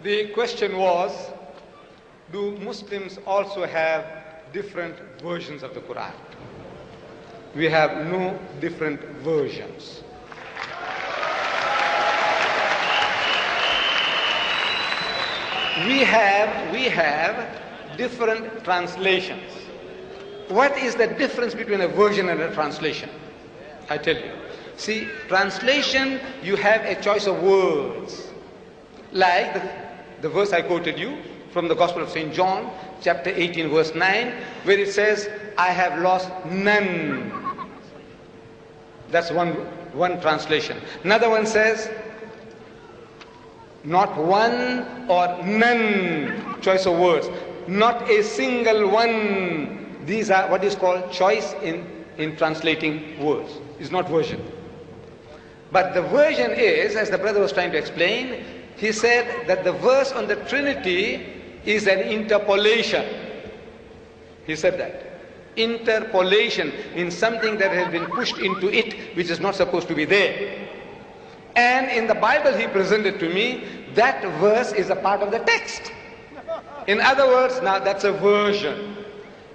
The question was, do Muslims also have different versions of the Quran? We have no different versions. We have different translations. What is the difference between a version and a translation? I tell you. See, translation, you have a choice of words. Like the verse I quoted you from the Gospel of St. John, chapter 18, verse 9, where it says, I have lost none. That's one translation. Another one says, not one or none. Choice of words. Not a single one. These are what is called choice in translating words. It's not version. But the version is, as the brother was trying to explain, he said that the verse on the Trinity is an interpolation. He said that. Interpolation in something that has been pushed into it, which is not supposed to be there. And in the Bible he presented to me, that verse is a part of the text. In other words, now that's a version.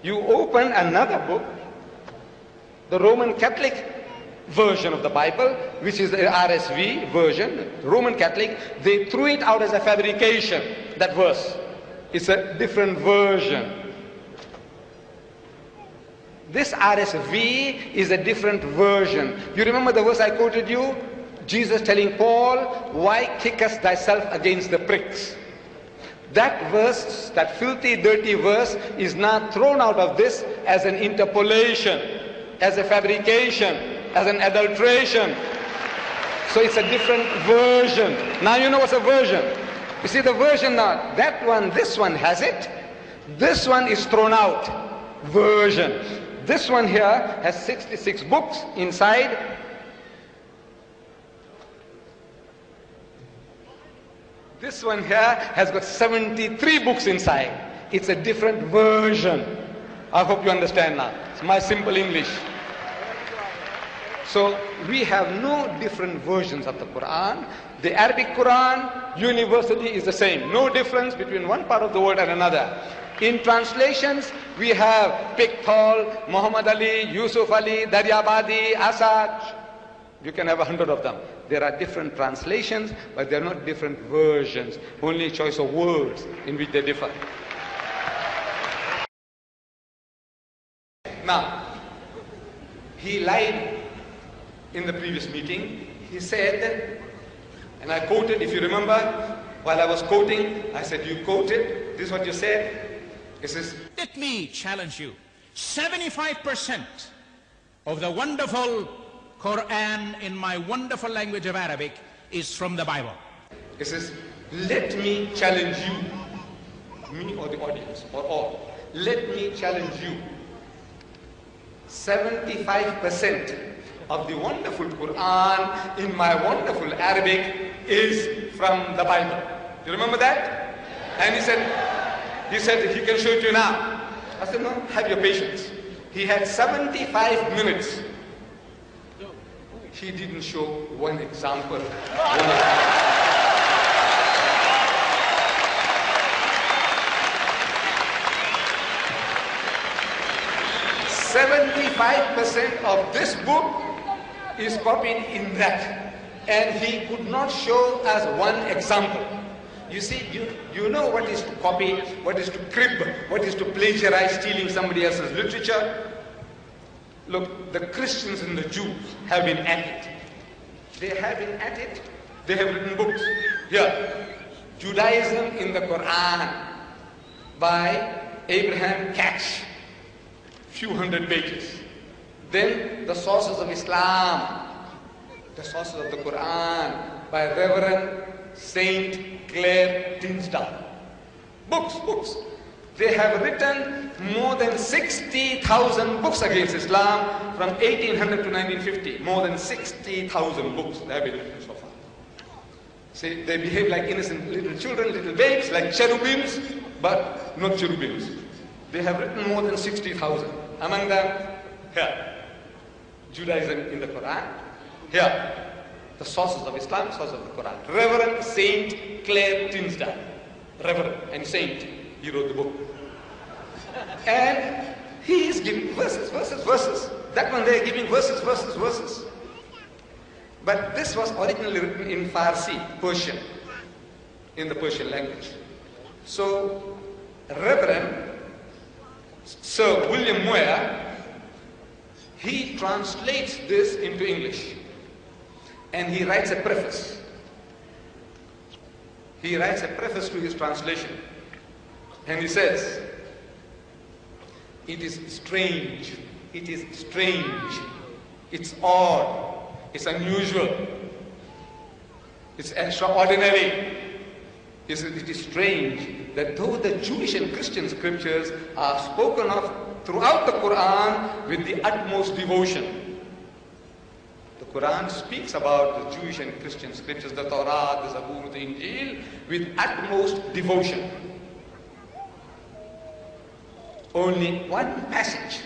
You open another book, the Roman Catholic version of the Bible, which is the RSV version, Roman Catholic, they threw it out as a fabrication, that verse. It's a different version. This RSV is a different version. You remember the verse I quoted you? Jesus telling Paul, why kickest thyself against the pricks? That verse, that filthy, dirty verse, is now thrown out of this as an interpolation, as a fabrication, as an adulteration. So it's a different version. Now you know what's a version. You see the version now, that one, this one has it. This one is thrown out. Version. This one here has 66 books inside. This one here has got 73 books inside. It's a different version. I hope you understand now. It's my simple English. So we have no different versions of the Quran. The Arabic Quran universally is the same. No difference between one part of the world and another. In translations, we have Piqthal, Muhammad Ali, Yusuf Ali, Daryabadi, Asad. You can have 100 of them. There are different translations, but they are not different versions. Only choice of words in which they differ. Now, he lied in the previous meeting. He said, and I quoted, if you remember, while I was quoting, I said, you quoted, this is what you said. It says, let me challenge you. 75% of the wonderful Quran in my wonderful language of Arabic is from the Bible. It says, let me challenge you, me or the audience, or all. Let me challenge you. 75% of the wonderful Quran in my wonderful Arabic is from the Bible. You remember that? And he said he can show it to you now. I said, no, have your patience. He had 75 minutes. He didn't show one example. 75% of this book is copied in that. And he could not show us one example. You see, you know what is to copy, what is to crib, what is to plagiarize, stealing somebody else's literature. Look, the Christians and the Jews have been at it. They have been at it. They have written books. Here, Judaism in the Quran by Abraham Katz, few hundred pages. Then the sources of Islam, the sources of the Quran by Reverend Saint Clair Tinsdale. Books. They have written more than 60,000 books against Islam from 1800 to 1950. More than 60,000 books they have been written so far. See, they behave like innocent little children, little babes, like cherubims, but not cherubims. They have written more than 60,000. Among them, here, Judaism in the Quran. Here, the sources of Islam, sources of the Quran. Reverend Saint Clair Tinsdale. reverend and saint. He wrote the book. And he is giving verses. That one they are giving verses. But this was originally written in Farsi, Persian, in the Persian language. So, Reverend Sir William Moyer, he translates this into English. And he writes a preface. He writes a preface to his translation. And he says, it is strange, it's odd, it's unusual, it's extraordinary. It is strange that though the Jewish and Christian scriptures are spoken of throughout the Quran with the utmost devotion. The Quran speaks about the Jewish and Christian scriptures, the Torah, the Zabur, the Injil, with utmost devotion. Only one passage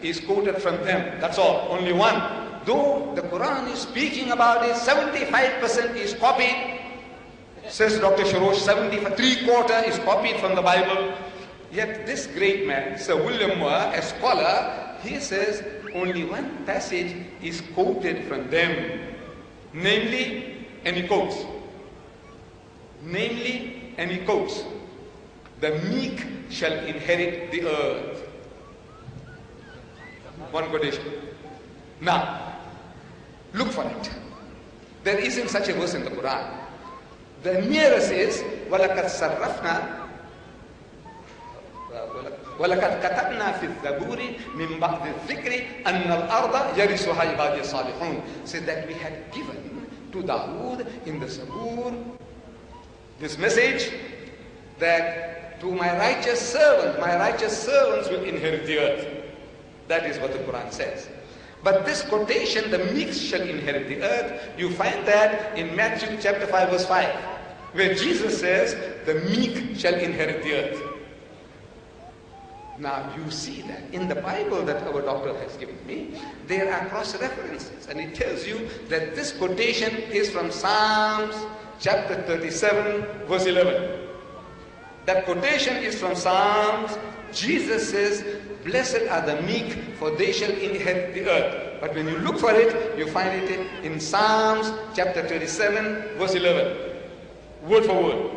is quoted from them. That's all, only one. Though the Quran is speaking about it, 75% is copied. Says Dr. Sharosh, 3/4 is copied from the Bible. Yet this great man, Sir William Moore, a scholar, he says only one passage is quoted from them. Namely, and he quotes, the meek shall inherit the earth. One quotation. Now, look for it. There isn't such a verse in the Quran. The nearest is وَلَقَدْ صَرَّفْنَا وَلَقَدْ كَتَبْنَا فِي الزَّبُورِ مِنْ بَعْدِ الذِّكْرِ أَنَّ الْأَرْضَ يَرِثُهَا عِبَادِيَ الصَّالِحُونَ. So that we had given to Dawood in the Zabur this message that to my righteous servants will inherit the earth. That is what the Quran says. But this quotation, the meek shall inherit the earth, you find that in Matthew chapter 5 verse 5, where Jesus says, the meek shall inherit the earth. Now you see that in the Bible that our doctor has given me, there are cross-references, and it tells you that this quotation is from Psalms chapter 37 verse 11. That quotation is from Psalms. Jesus says, blessed are the meek, for they shall inherit the earth. But when you look for it, you find it in Psalms chapter 37 verse 11. Word for word.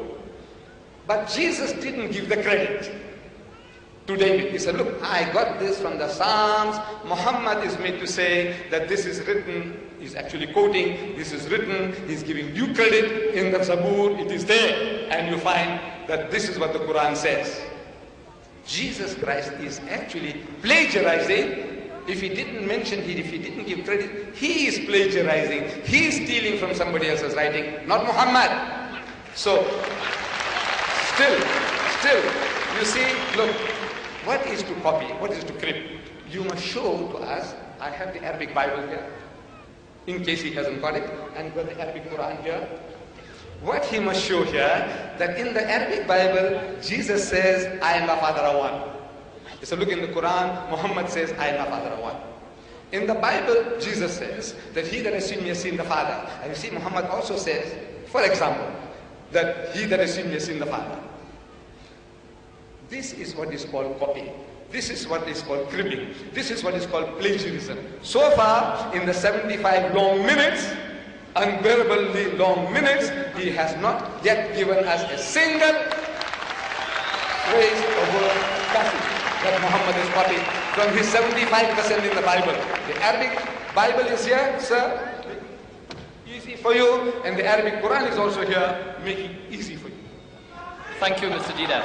But Jesus didn't give the credit to David. He said, look, I got this from the Psalms. Muhammad is made to say that this is written. He's actually quoting, this is written. He's giving due credit in the Zabur. It is there. And you find that this is what the Quran says. Jesus Christ is actually plagiarizing. If he didn't mention it, if he didn't give credit, he is plagiarizing. He is stealing from somebody else's writing, not Muhammad. So, still, you see, look, what is to copy? What is to crib? You must show to us. I have the Arabic Bible here, in case he hasn't got it, and got the Arabic Quran here. What he must show here, that in the Arabic Bible, Jesus says, I and my Father are one. So look in the Quran, Muhammad says, I and my Father are one. In the Bible, Jesus says that he that has seen me has seen the Father. And you see, Muhammad also says, for example, that he that has seen me has seen the Father. This is what is called copying. This is what is called cribbing. This is what is called plagiarism. So far, in the 75 long minutes, unbearably long minutes, he has not yet given us a single phrase or word passage that Muhammad is copied from his 75% in the Bible. The Arabic Bible is here, sir, easy for you, and the Arabic Quran is also here, making it easy for you. Thank you, Mr. Deedat.